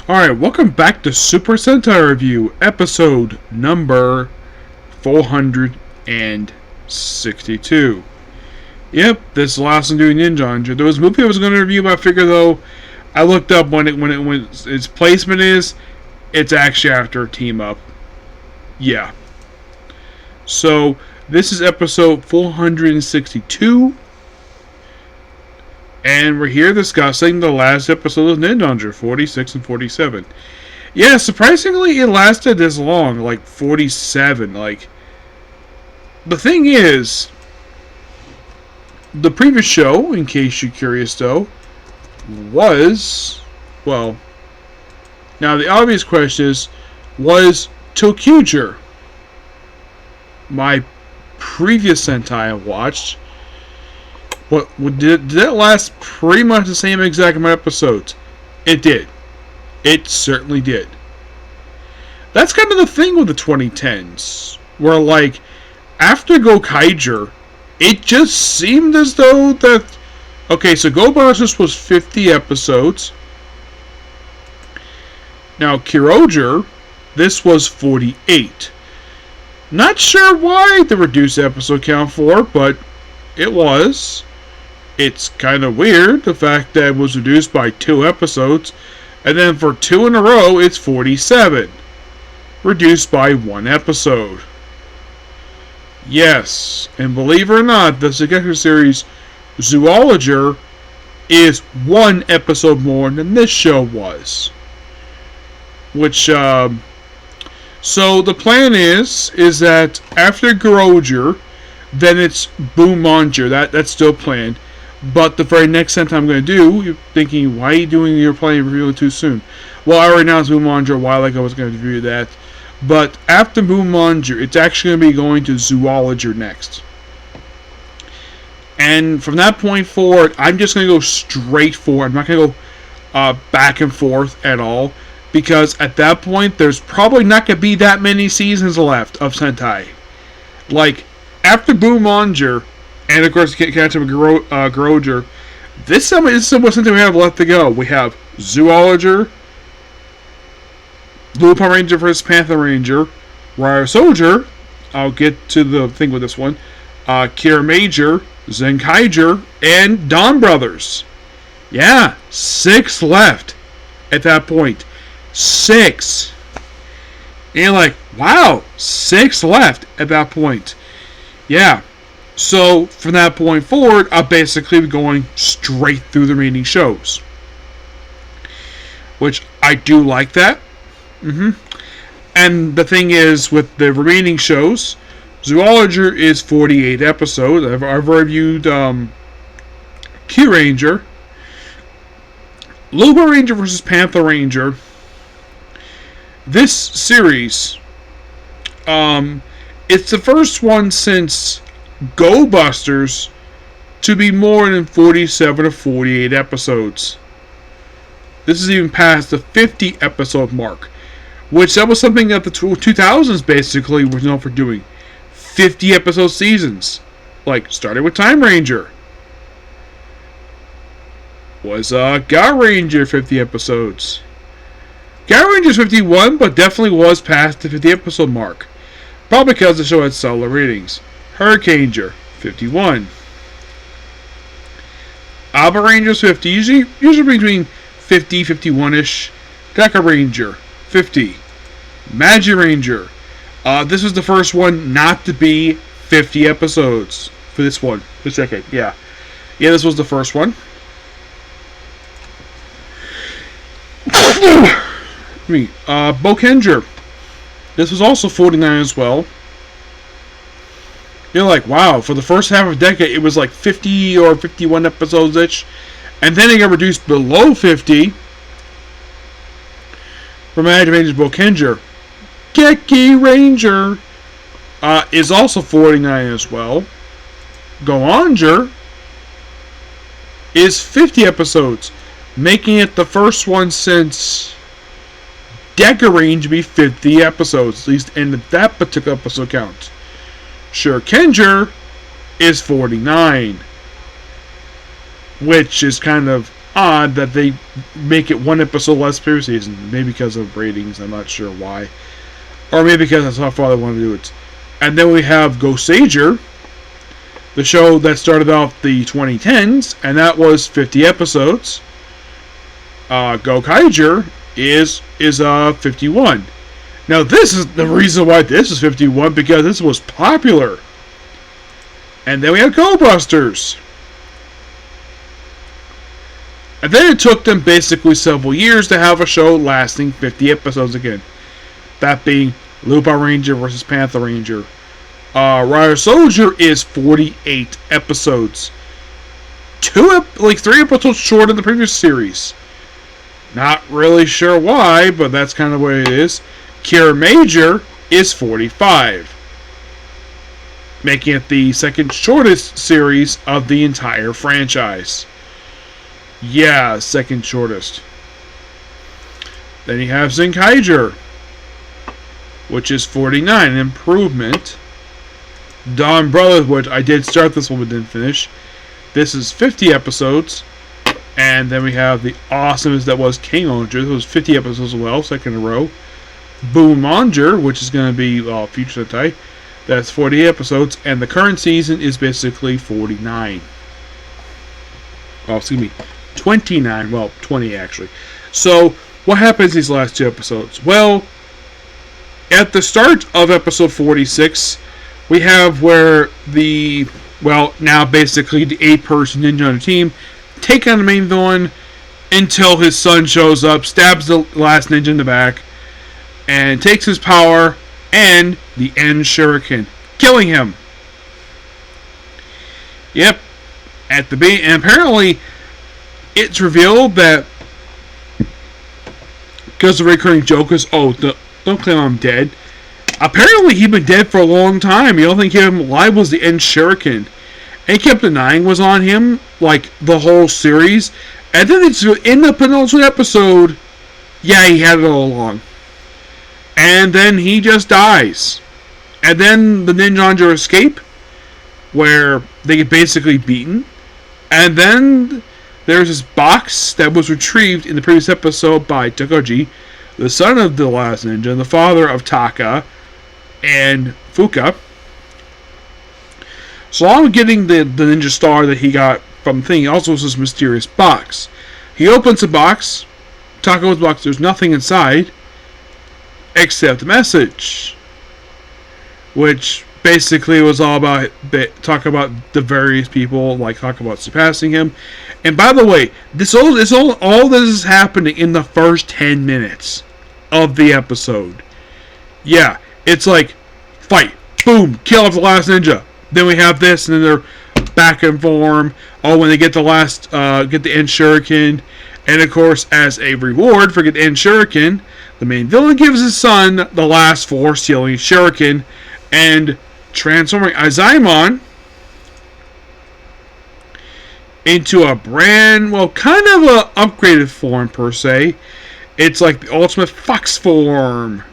Alright, welcome back to Super Sentai Review, episode number 462. Yep, this is the last one doing Ninninger. There was a movie I was going to review, but I figured though, I looked up when its placement is, it's actually after a team up. Yeah. So, this is episode 462. And we're here discussing the last episode of Ninninger, 46 and 47. Yeah, surprisingly, it lasted this long, like 47. The thing is, the previous show, in case you're curious though, was, well, now the obvious question is, was Tokyuger, my previous Sentai I watched. What did it last pretty much the same exact amount of episodes? It did. It certainly did. That's kind of the thing with the 2010s, where after Gokaiger, it just seemed as though that so Go Busters was 50 episodes. Now Kyroger, this was 48. Not sure why the reduced episode count for, but it was. It's kind of weird, the fact that it was reduced by 2 episodes, and then for 2 in a row, it's 47. Reduced by 1 episode. Yes, and believe it or not, the Sentai series Zoologer is 1 episode more than this show was. So the plan is that after Kyroger, then it's Boomanger. That's still planned. But the very next Sentai I'm going to do, you're thinking, why are you doing your play review too soon? Well, I already announced Boomanger a while ago I was going to review that. But after Boomanger, it's actually going to be going to Zoologer next. And from that point forward, I'm just going to go straight forward. I'm not going to go back and forth at all. Because at that point, there's probably not going to be that many seasons left of Sentai. After Boomanger, and of course, catch up with Kyroger, this is something we have left to go. We have Zoologer, Blue Power Ranger vs. Panther Ranger, Rider Soldier, I'll get to the thing with this one, Kira Major, Zenkaiger, and Dawn Brothers. Yeah, 6 left at that point. 6. And wow, 6 left at that point. Yeah. So, from that point forward, I'll basically be going straight through the remaining shows. Which, I do like that. And the thing is, with the remaining shows, Zoologer is 48 episodes. I've reviewed Q-Ranger. Lobo Ranger vs. Panther Ranger. This series, it's the first one since Go Busters to be more than 47 or 48 episodes. This is even past the 50 episode mark, which that was something that the 2000s basically was known for doing. 50 episode seasons. Starting with Time Ranger. Was God Ranger 50 episodes. God Ranger's 51, but definitely was past the 50 episode mark. Probably because the show had solid ratings. Hurricaneger, 51. Alba Ranger's 50, usually between 50, 51-ish. Deca Ranger, 50. Magi Ranger. This was the first one not to be 50 episodes for this one. This decade, yeah. Yeah, this was the first one. Bokenger. This was also 49 as well. You're wow, for the first half of the decade, it was 50 or 51 episodes-ish. And then it got reduced below 50. For Magi Ranger's Bokenger. Geki Ranger is also 49 as well. Goanger is 50 episodes, making it the first one since Deca Range to be 50 episodes, at least in that particular episode count. Shurikenger is 49, which is kind of odd that they make it one episode less per season. Maybe because of ratings, I'm not sure why. Or maybe because that's how far they want to do it. And then we have Go Sager, the show that started off the 2010s, and that was 50 episodes. Go Kaiger is 51. Now this is the reason why this is 51, because this was popular. And then we have Go Busters. And then it took them basically several years to have a show lasting 50 episodes again. That being Lupa Ranger versus Panther Ranger. Rider Soldier is 48 episodes. 3 episodes short of the previous series. Not really sure why, but that's kind of what it is. Kira Major is 45. Making it the second shortest series of the entire franchise. Yeah, second shortest. Then you have Zenkaiger, which is 49, an improvement. Dawn Brothers, which I did start this one but didn't finish. This is 50 episodes. And then we have the awesomeness that was King Onger. This was 50 episodes as well, second in a row. Boom Monger, which is going to be future Sentai. That's 40 episodes. And the current season is basically 49. Oh, excuse me. 29. Well, 20 actually. So, what happens these last 2 episodes? Well, at the start of episode 46, we have where now basically the 8-person ninja on the team take on the main villain until his son shows up, stabs the last ninja in the back, and takes his power and the end Shuriken, killing him. Yep. And apparently, it's revealed that because the recurring joke is, don't claim I'm dead. Apparently, he'd been dead for a long time. You don't think him alive was the end Shuriken. And he kept denying was on him, like, the whole series. And then it's in the penultimate episode, yeah, he had it all along. And then he just dies. And then the Ninninger escape, where they get basically beaten. And then there's this box that was retrieved in the previous episode by Tokoji, the son of the last ninja, and the father of Taka and Fuka. So along with getting the ninja star that he got from the thing, he also has this mysterious box. He opens the box, Taka opens the box, there's nothing inside except a message. Which basically was all about talk about the various people, like talk about surpassing him. And by the way, all this is happening in the first 10 minutes of the episode. Yeah, it's like fight, boom, kill off the last ninja. Then we have this, and then they're back in form. Oh, when they get the end Shuriken, and of course, as a reward for getting the end Shuriken, the main villain gives his son the last 4 stealing Shuriken, and transforming Azaimon into a kind of a upgraded form per se. It's like the ultimate fox form.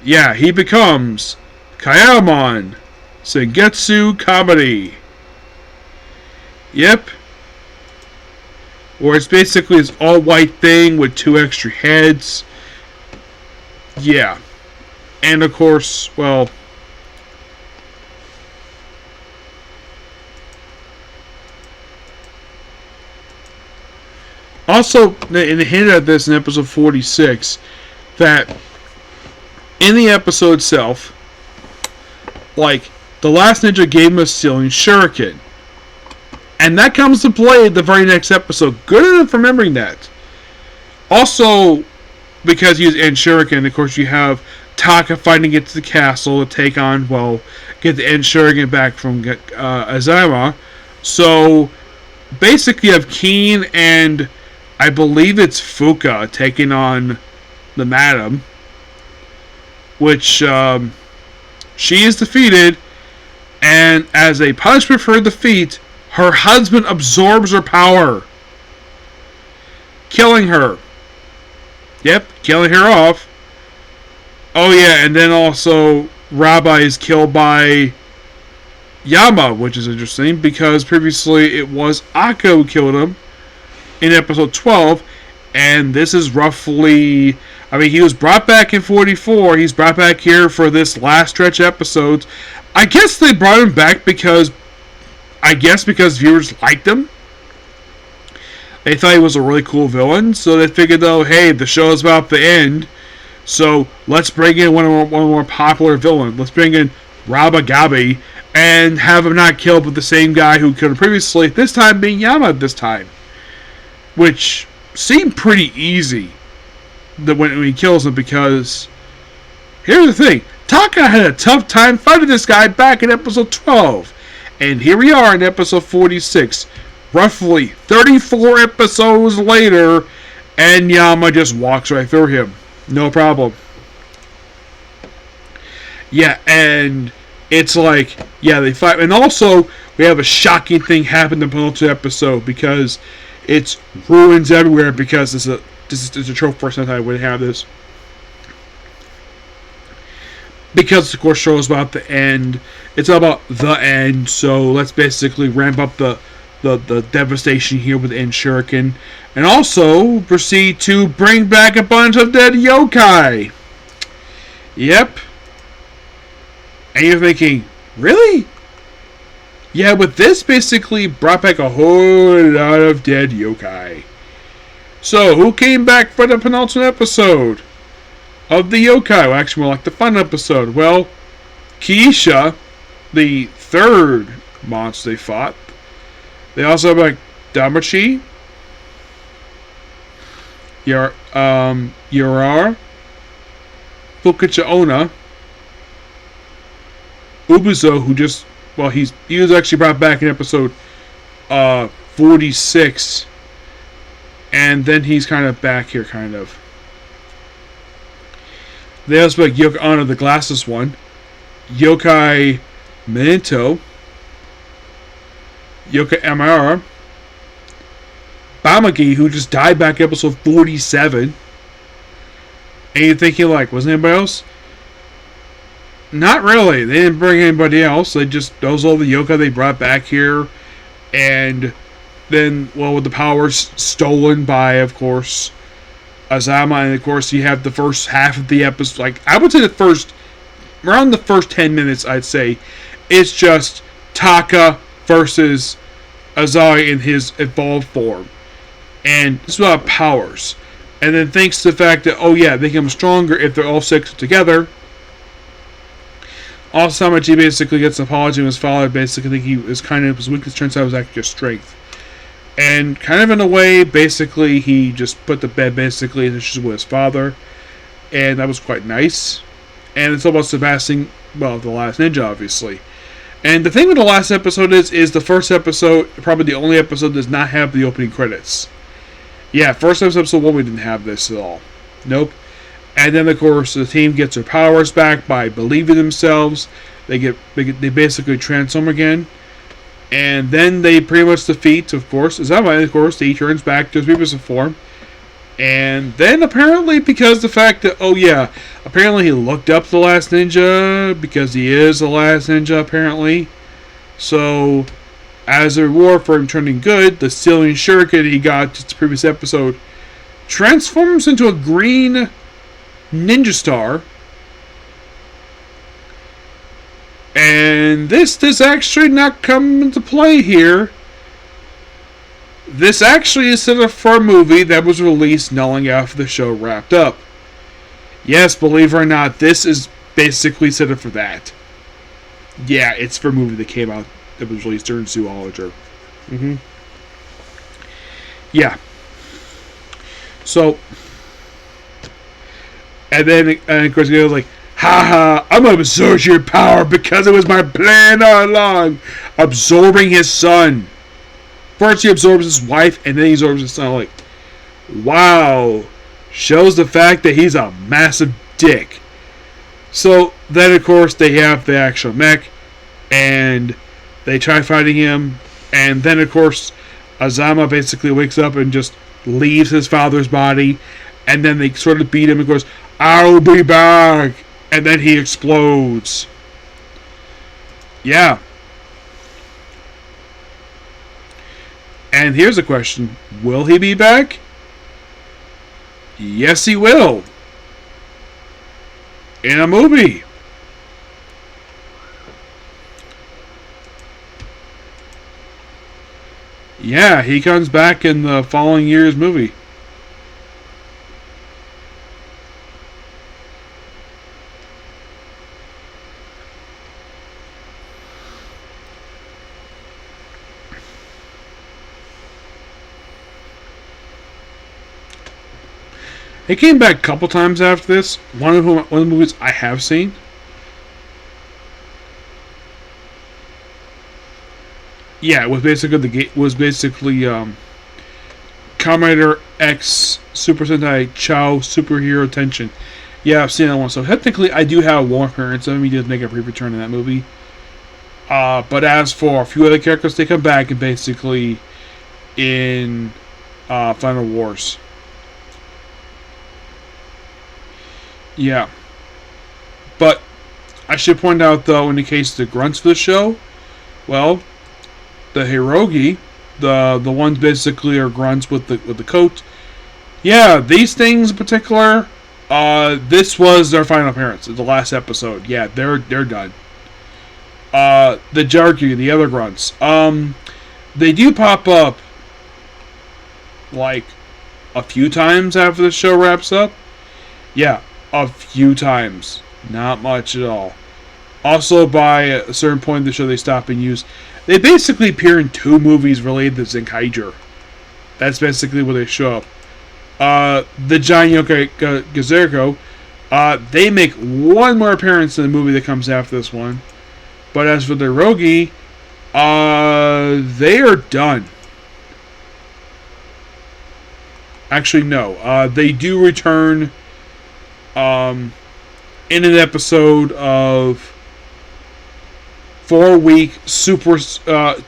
Yeah, he becomes Kayamon Sengetsu Comedy. Yep. Where it's basically this all-white thing with 2 extra heads. Yeah. And of course, also, in the hint at this in episode 46, that in the episode itself, like, the last ninja gave him a stealing Shuriken. And that comes to play the very next episode. Good enough remembering that. Also, because he's in Shuriken, of course, you have Taka fighting it to the castle to take on, get the end Shuriken back from Azama. So, basically you have Keen and I believe it's Fuka taking on the Madam. Which, she is defeated, and as a punishment for her defeat, her husband absorbs her power, killing her. Yep, killing her off. Oh yeah, and then also Rabbi is killed by Yama, which is interesting because previously it was Akko who killed him in episode 12, and this is roughly. I mean, he was brought back in 44. He's brought back here for this last stretch of episodes. I guess they brought him back because viewers liked him. They thought he was a really cool villain, so they figured, though, hey, the show is about to end, so let's bring in one of our more popular villains. Let's bring in Rabagabi and have him not killed with the same guy who killed him previously, this time being Yama this time. Which seemed pretty easy when he kills him, because here's the thing. Taka had a tough time fighting this guy back in episode 12. And here we are in episode 46. Roughly 34 episodes later, and Yama just walks right through him. No problem. Yeah, and it's like, yeah, they fight. And also, we have a shocking thing happen in the penultimate episode, because it's ruins everywhere, because this is a trope for Sentai would have this. Because, of course, the show is about the end. It's all about the end, so let's basically ramp up the devastation here with end Shuriken. And also proceed to bring back a bunch of dead yokai. Yep. And you're thinking, really? Yeah, but this basically brought back a whole lot of dead yokai. So, who came back for the penultimate episode of the yokai? Well, actually, more like the fun episode. Well, Keisha, the third monster they fought. They also have like Damachi, Yurar, Fukacha Onna, Ubuzo, who just, well, he was actually brought back in episode 46, and then he's kind of back here, kind of. They also have Yokai Onna, the glasses one, Yokai Minto, Yokai Amara, Bamagi, who just died back in episode 47. And you're thinking, like, wasn't anybody else? Not really. They didn't bring anybody else. Those are all the yokai they brought back here. And then, well, with the powers stolen by, of course, Azama. And, of course, you have the first half of the episode. Like, I would say around the first 10 minutes, I'd say, it's just Taka versus Azai in his evolved form. And this is about powers. And then thanks to the fact that, oh yeah, they become stronger if they're all six together. Also, Samaji basically gets an apology from his father. Basically, his weakness turns out was actually just strength. And kind of in a way, basically, he just put to bed basically his issues with his father. And that was quite nice. And it's all about Sebastian, well, the last ninja, obviously. And the thing with the last episode is the first episode, probably the only episode, does not have the opening credits. Yeah, first episode 1, we didn't have this at all. Nope. And then, of course, the team gets their powers back by believing themselves. They basically transform again. And then they pretty much defeat, of course, Azama, and of course, he turns back to his previous form. And then, apparently, because the fact that, oh yeah, apparently he looked up the last ninja, because he is the last ninja, apparently. So, as a reward for him turning good, the Sealing Shuriken he got to the previous episode transforms into a green ninja star. And this does actually not come into play here. This actually is set up for a movie that was released not long after the show wrapped up. Yes, believe it or not, this is basically set up for that. Yeah, it's for a movie that came out that was released during Zoology. Yeah. So, and then, of course, he goes like, haha, I'm going to absorb your power because it was my plan all along. Absorbing his son. First he absorbs his wife, and then he absorbs his son. Like, wow. Shows the fact that he's a massive dick. So, then, of course, they have the actual mech, and they try fighting him, and then, of course, Azama basically wakes up and just leaves his father's body, and then they sort of beat him and goes, I'll be back! And then he explodes. Yeah. And here's a question. Will he be back? Yes, he will. In a movie. Yeah, he comes back in the following year's movie. He came back a couple times after this. One of the movies I have seen. Yeah, it was basically Commander X Super Sentai Chow Superhero Tension. Yeah, I've seen that one. So technically, I do have one appearance of him. He did make a brief return in that movie. But as for a few other characters, they come back and basically in Final Wars. Yeah. But I should point out, though, in the case of the grunts for the show, well, the Hirogi, the ones basically are grunts with the coat. Yeah, these things in particular, this was their final appearance, the last episode. Yeah, they're done. The Jarky, the other grunts, they do pop up like a few times after the show wraps up. Yeah, a few times, not much at all. Also, by a certain point in the show, they stop being used. They basically appear in 2 movies related to Zenkaiger. That's basically where they show up. The Giant Yokai Gazerko, they make one more appearance in the movie that comes after this one. But as for the Rogi, they are done. Actually, no. They do return in an episode of 4-week super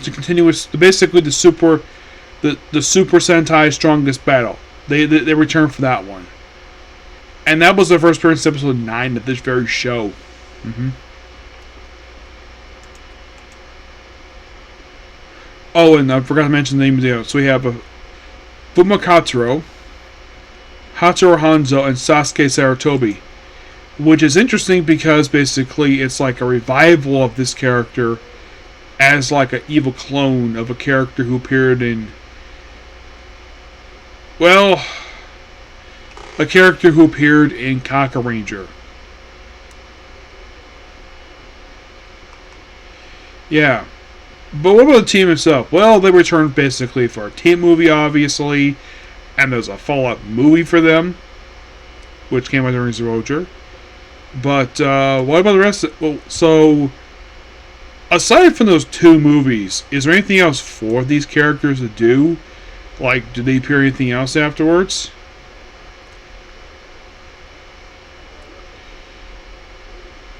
continuous, basically the Super Sentai Strongest Battle. They return for that one, and that was the first appearance, episode 9 of this very show. Mm-hmm. Oh, and I forgot to mention the name of the other. So we have Fumakataro, Hatsuro Hanzo, and Sasuke Saratobi. Which is interesting because basically it's like a revival of this character as like an evil clone of a character who appeared in... Well, a character who appeared in Kaka Ranger. Yeah. But what about the team itself? Well, they returned basically for a team movie, obviously. And there's a follow-up movie for them, which came out during Zeroger. But what about the rest? So aside from those 2 movies, is there anything else for these characters to do? Like, do they appear anything else afterwards?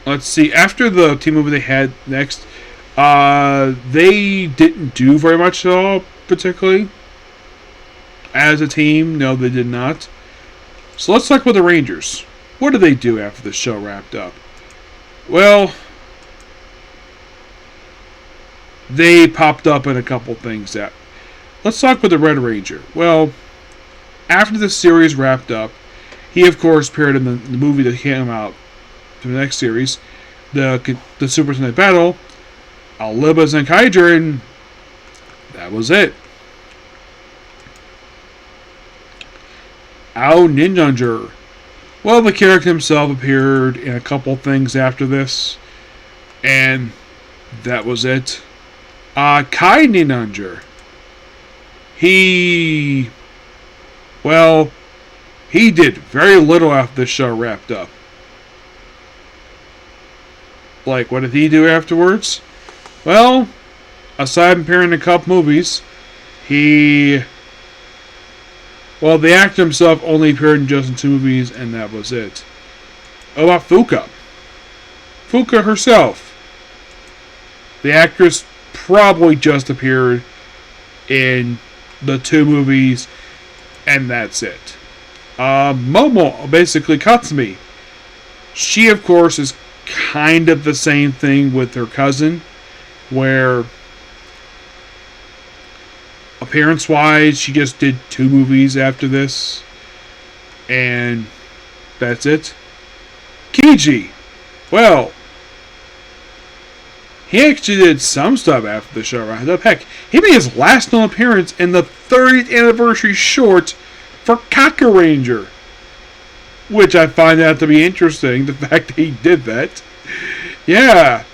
Let's see. After the team movie they had next, they didn't do very much at all, particularly. As a team, no, they did not. So let's talk about the Rangers. What did they do after the show wrapped up? Well, they popped up in a couple things that... Let's talk about the Red Ranger. Well, after the series wrapped up, he of course appeared in the movie that came out to the next series, the Super Sentai Battle, Aliba Zenkaiger, and that was it. Ao Ninninger. Well, the character himself appeared in a couple things after this, and that was it. Kai Ninninger. He did very little after the show wrapped up. Like, what did he do afterwards? Well, aside from appearing in a couple movies, the actor himself only appeared in just in 2 movies, and that was it. How about Fuka? Fuka herself. The actress probably just appeared in the 2 movies, and that's it. Momo, basically Katsumi. She, of course, is kind of the same thing with her cousin, where Appearance-wise, she just did 2 movies after this. And that's it. Kiji. Well, he actually did some stuff after the show wrapped up. Heck, he made his last known appearance in the 30th anniversary short for Kakaranger. Which I find that to be interesting, the fact that he did that. Yeah,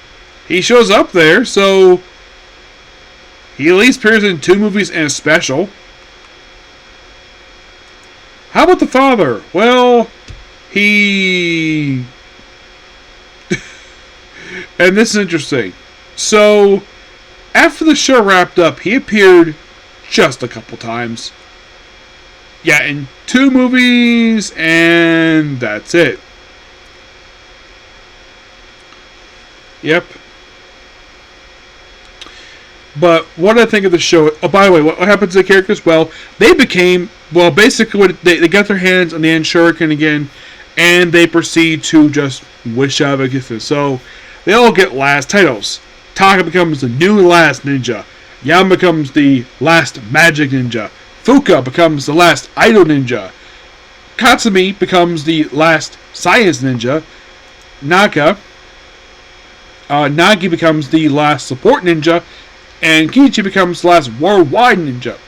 he shows up there, so he at least appears in 2 movies and a special. How about the father? Well, he... and this is interesting. So, after the show wrapped up, he appeared just a couple times. Yeah, in 2 movies, and that's it. Yep. But what I think of the show... Oh, by the way, what happens to the characters? Well, they became... Well, basically, they got their hands on the end Shuriken again, and they proceed to just wish out a gift. So, they all get last titles. Taka becomes the new last ninja. Yama becomes the last magic ninja. Fuka becomes the last idol ninja. Katsumi becomes the last science ninja. Nagi becomes the last support ninja. And Kichi becomes the last worldwide ninja.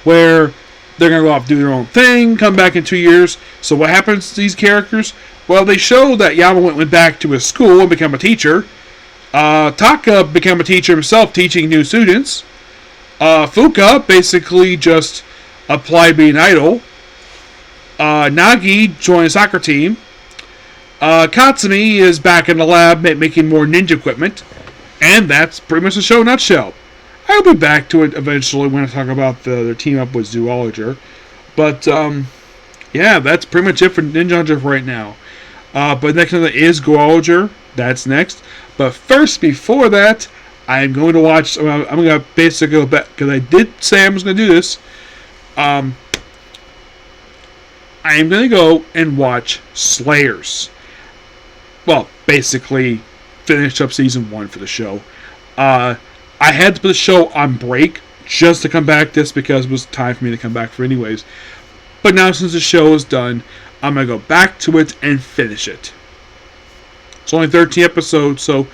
Where they're going to go off and do their own thing, come back in 2 years. So what happens to these characters? Well, they show that Yama went back to his school and became a teacher. Taka became a teacher himself, teaching new students. Fuka basically just applied being an idol. Nagi joined a soccer team. Katsumi is back in the lab making more ninja equipment. And that's pretty much the show in a nutshell. I'll be back to it eventually when I talk about their team up with Zoologer. But, yeah, that's pretty much it for Ninja Hunter right now. But next one is Zoologer. That's next. But first, before that, I'm going to watch... I'm going to basically go back, because I did say I was going to do this. I am going to go and watch Slayers. Well, basically, finish up season 1 for the show. I had to put the show on break just to come back this because it was time for me to come back for anyways. But now since the show is done, I'm going to go back to it and finish it. It's only 13 episodes, so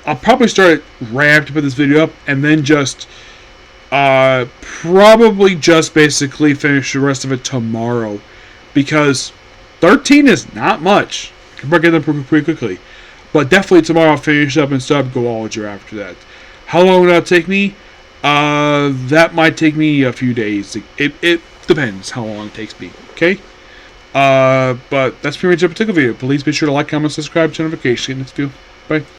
I'll probably start right after I put this video up and then just probably just basically finish the rest of it tomorrow. Because 13 is not much. I can break it up pretty quickly. But definitely tomorrow I'll finish up and start Zoologer after that. How long will that take me? That might take me a few days. It depends how long it takes me. Okay? But that's pretty much it for the video. Please be sure to like, comment, subscribe, turn notifications. Next video. Bye.